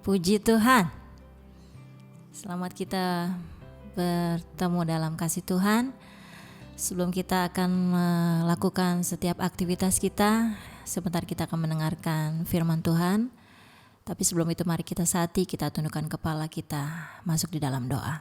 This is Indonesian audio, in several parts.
Puji Tuhan. Selamat kita bertemu dalam kasih Tuhan. Sebelum kita akan melakukan setiap aktivitas kita, sebentar kita akan mendengarkan firman Tuhan. Tapi sebelum itu mari kita kita tundukkan kepala kita, masuk di dalam doa.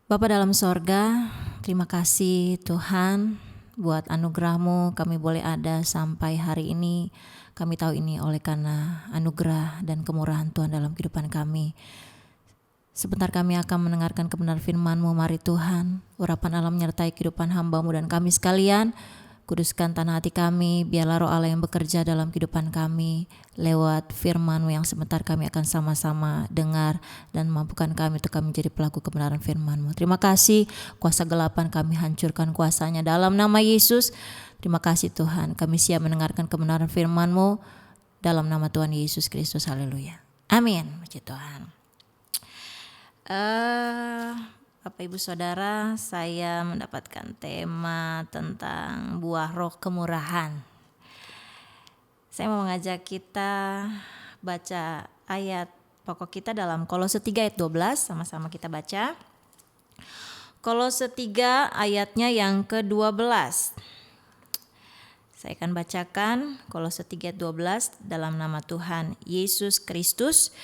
Bapa dalam sorga, terima kasih Tuhan buat anugerah-Mu kami boleh ada sampai hari ini. Kami tahu ini oleh karena anugerah dan kemurahan Tuhan dalam kehidupan kami. Sebentar kami akan mendengarkan kebenaran firman-Mu. Mari Tuhan, urapan alam menyertai kehidupan hamba-Mu dan kami sekalian. Kuduskan tanah hati kami, biarlah roh Allah yang bekerja dalam kehidupan kami. Lewat firman-Mu yang sebentar kami akan sama-sama dengar dan mampukan kami untuk kami menjadi pelaku kebenaran firman-Mu. Terima kasih, kuasa gelapan kami hancurkan kuasanya dalam nama Yesus. Terima kasih Tuhan, kami siap mendengarkan kebenaran firman-Mu dalam nama Tuhan Yesus Kristus. Haleluya. Amin. Puji Tuhan. Bapak Ibu Saudara, saya mendapatkan tema tentang buah roh kemurahan. Saya mau mengajak kita baca ayat pokok kita dalam Kolose 3 ayat 12, sama-sama kita baca. Kolose 3 ayatnya yang ke-12. Saya akan bacakan Kolose 3 ayat 12 dalam nama Tuhan Yesus Kristus.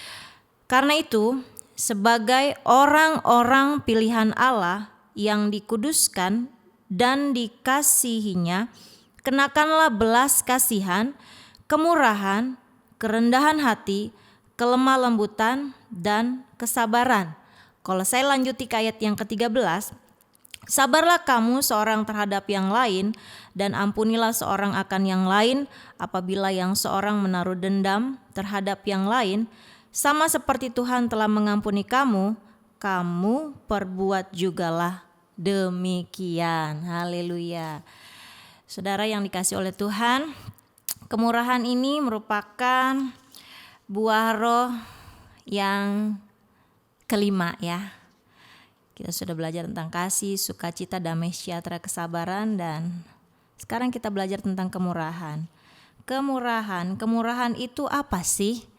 Karena itu, sebagai orang-orang pilihan Allah yang dikuduskan dan dikasihinya, kenakanlah belas kasihan, kemurahan, kerendahan hati, kelemah lembutan, dan kesabaran. Kalau saya lanjut ke ayat yang ke-13, sabarlah kamu seorang terhadap yang lain, dan ampunilah seorang akan yang lain apabila yang seorang menaruh dendam terhadap yang lain. Sama seperti Tuhan telah mengampuni kamu, kamu perbuat jugalah demikian. Haleluya. Saudara yang dikasih oleh Tuhan, kemurahan ini merupakan buah roh yang kelima ya. Kita sudah belajar tentang kasih, sukacita, damai sejahtera, kesabaran, dan sekarang kita belajar tentang kemurahan. Kemurahan itu apa sih?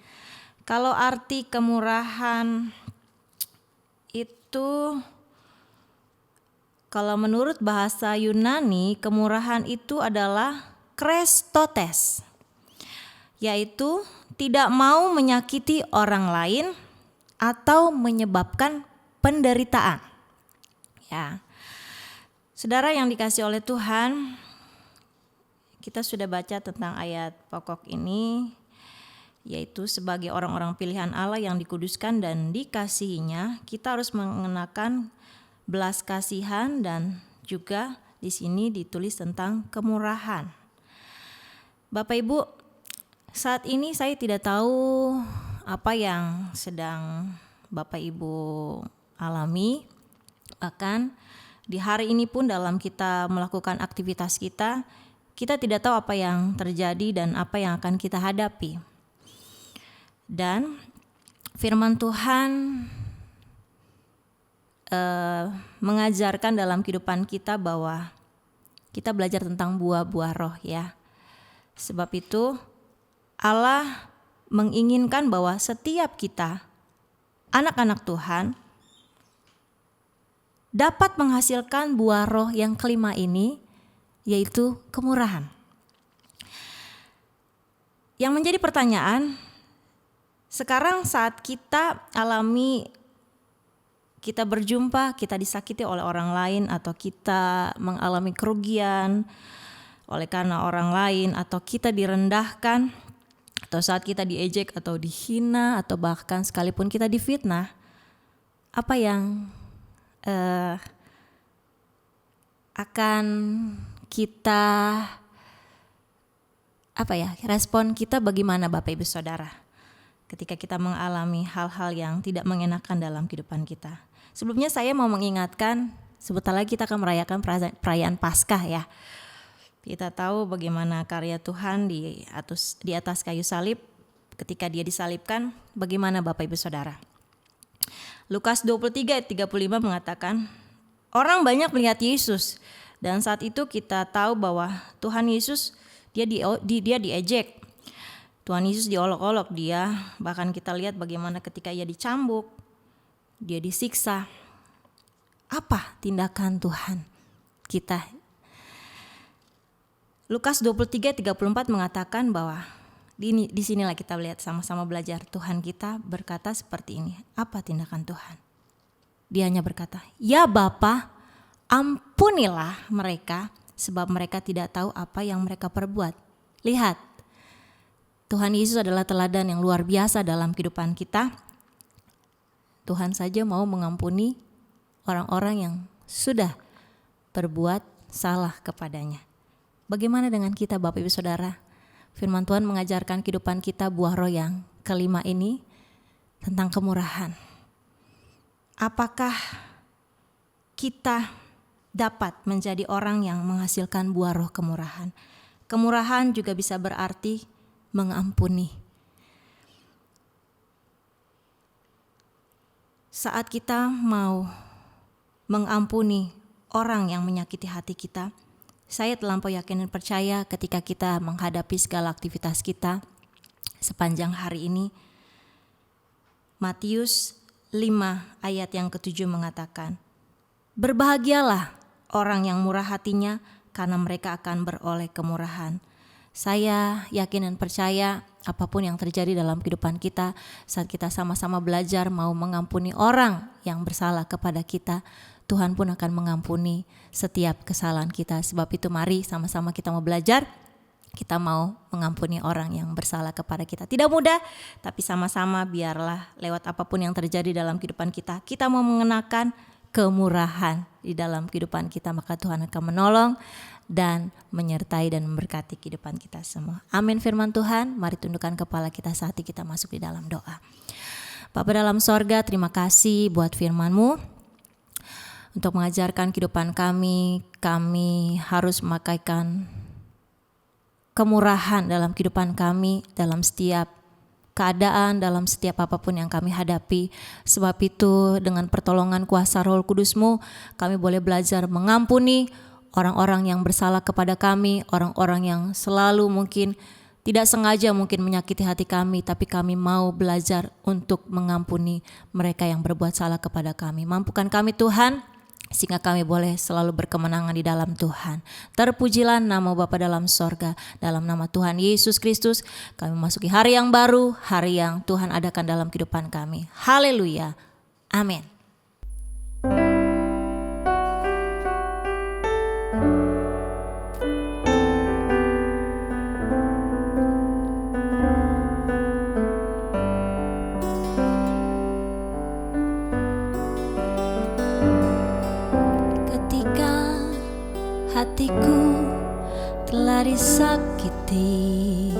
Kalau arti kemurahan itu, kalau menurut bahasa Yunani, kemurahan itu adalah krestotes, yaitu tidak mau menyakiti orang lain atau menyebabkan penderitaan. Ya, saudara yang dikasih oleh Tuhan, kita sudah baca tentang ayat pokok ini, yaitu sebagai orang-orang pilihan Allah yang dikuduskan dan dikasihinya, kita harus mengenakan belas kasihan, dan juga di sini ditulis tentang kemurahan. Bapak Ibu, saat ini saya tidak tahu apa yang sedang Bapak Ibu alami. Bahkan di hari ini pun dalam kita melakukan aktivitas kita tidak tahu apa yang terjadi dan apa yang akan kita hadapi. Dan firman Tuhan mengajarkan dalam kehidupan kita bahwa kita belajar tentang buah-buah roh ya. Sebab itu Allah menginginkan bahwa setiap kita, anak-anak Tuhan, dapat menghasilkan buah roh yang kelima ini, yaitu kemurahan. Yang menjadi pertanyaan, sekarang saat kita berjumpa, kita disakiti oleh orang lain, atau kita mengalami kerugian oleh karena orang lain, atau kita direndahkan, atau saat kita diejek atau dihina, atau bahkan sekalipun kita difitnah, apa yang akan kita respon kita bagaimana Bapak Ibu Saudara ketika kita mengalami hal-hal yang tidak mengenakan dalam kehidupan kita? Sebelumnya saya mau mengingatkan, sebentar lagi kita akan merayakan perayaan Paskah ya. Kita tahu bagaimana karya Tuhan di atas kayu salib. Ketika dia disalibkan, bagaimana Bapak Ibu Saudara? Lukas 23 ayat 35 mengatakan, orang banyak melihat Yesus, dan saat itu kita tahu bahwa Tuhan Yesus dia diejek. Tuhan Yesus diolok-olok dia, bahkan kita lihat bagaimana ketika ia dicambuk, dia disiksa. Apa tindakan Tuhan kita? Lukas 23:34 mengatakan bahwa di sinilah kita lihat sama-sama belajar. Tuhan kita berkata seperti ini. Apa tindakan Tuhan? Dia hanya berkata, "Ya Bapa, ampunilah mereka, sebab mereka tidak tahu apa yang mereka perbuat." Lihat, Tuhan Yesus adalah teladan yang luar biasa dalam kehidupan kita. Tuhan saja mau mengampuni orang-orang yang sudah berbuat salah kepadanya. Bagaimana dengan kita, Bapak Ibu Saudara? Firman Tuhan mengajarkan kehidupan kita buah roh yang kelima ini tentang kemurahan. Apakah kita dapat menjadi orang yang menghasilkan buah roh kemurahan? Kemurahan juga bisa berarti mengampuni. Saat kita mau mengampuni orang yang menyakiti hati kita, saya terlampau yakin dan percaya ketika kita menghadapi segala aktivitas kita sepanjang hari ini. Matius 5 ayat yang ke-7 mengatakan, "Berbahagialah orang yang murah hatinya, karena mereka akan beroleh kemurahan." Saya yakin dan percaya apapun yang terjadi dalam kehidupan kita, saat kita sama-sama belajar mau mengampuni orang yang bersalah kepada kita, Tuhan pun akan mengampuni setiap kesalahan kita. Sebab itu mari sama-sama kita mau belajar, kita mau mengampuni orang yang bersalah kepada kita. Tidak mudah, tapi sama-sama biarlah lewat apapun yang terjadi dalam kehidupan kita, kita mau mengenakan kemurahan di dalam kehidupan kita, maka Tuhan akan menolong dan menyertai dan memberkati kehidupan kita semua. Amin firman Tuhan. Mari tundukkan kepala kita saat kita masuk di dalam doa. Bapa dalam sorga, terima kasih buat firman-Mu. Untuk mengajarkan kehidupan kami harus memakaikan kemurahan dalam kehidupan kami, dalam setiap keadaan, dalam setiap apapun yang kami hadapi. Sebab itu dengan pertolongan kuasa Roh Kudus-Mu, kami boleh belajar mengampuni orang-orang yang bersalah kepada kami, orang-orang yang selalu mungkin tidak sengaja mungkin menyakiti hati kami, tapi kami mau belajar untuk mengampuni mereka yang berbuat salah kepada kami. Mampukan kami Tuhan, sehingga kami boleh selalu berkemenangan di dalam Tuhan. Terpujilah nama Bapa dalam sorga. Dalam nama Tuhan Yesus Kristus, kami memasuki hari yang baru, hari yang Tuhan adakan dalam kehidupan kami. Haleluya. Amin. Hatiku telah disakiti,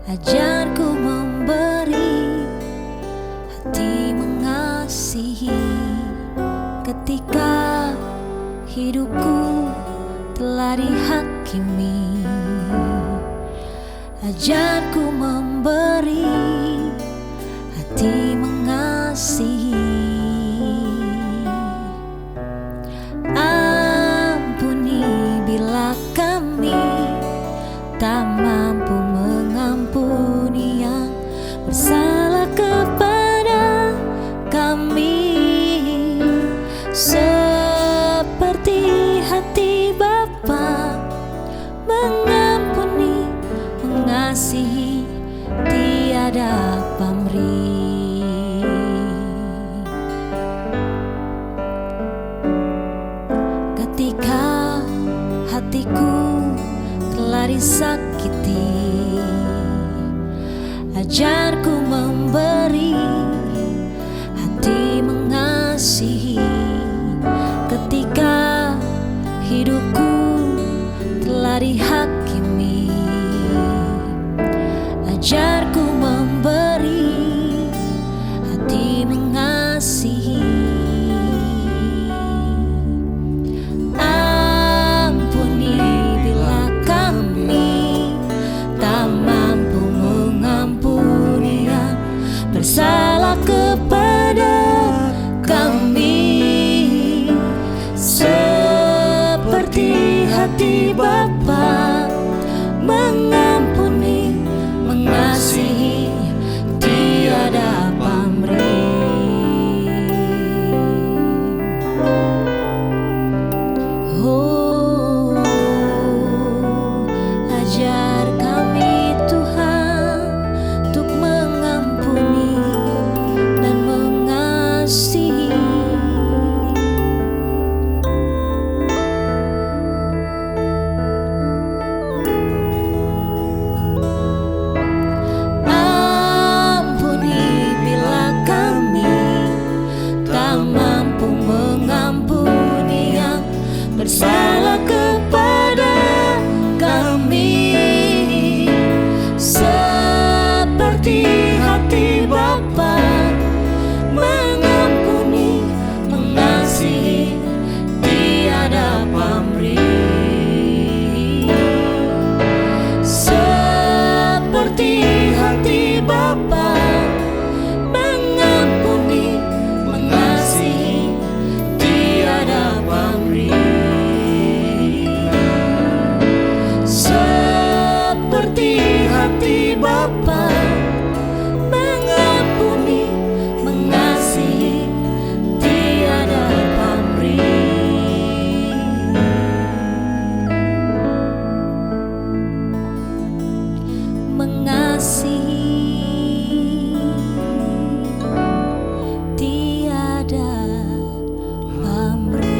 ajarku memberi, hati mengasihi. Ketika hidupku telah dihakimi, ajarku memberi, hati mengasihi. Tak mampu mengampuni yang bersalah kepada kami, seperti hati Bapa mengampuni, mengasihi, tiada pamrih. Ketika hatiku telah disakiti, ajarku memberi, hati mengasihi. Ketika hidupku telah dihakimi, ajarku memberi, hati mengasihi. Salah kepada kami, seperti hati Bapa mengampuni, bersalah kepada kami, seperti hati Bapa mengampuni, mengasihi, tiada pamrih. Seperti hati Bapa mengampuni, mengasihi, tiada pamrih. Seperti hati Bapa mengampuni, mengasihi, tiada pamrih. Mengasihi, tiada pamrih.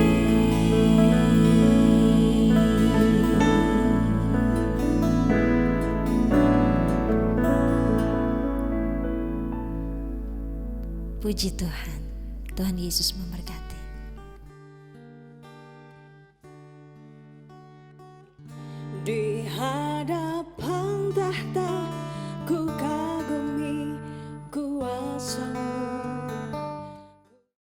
Puji Tuhan. Tuhan Yesus memberkati. Di hadapan tahta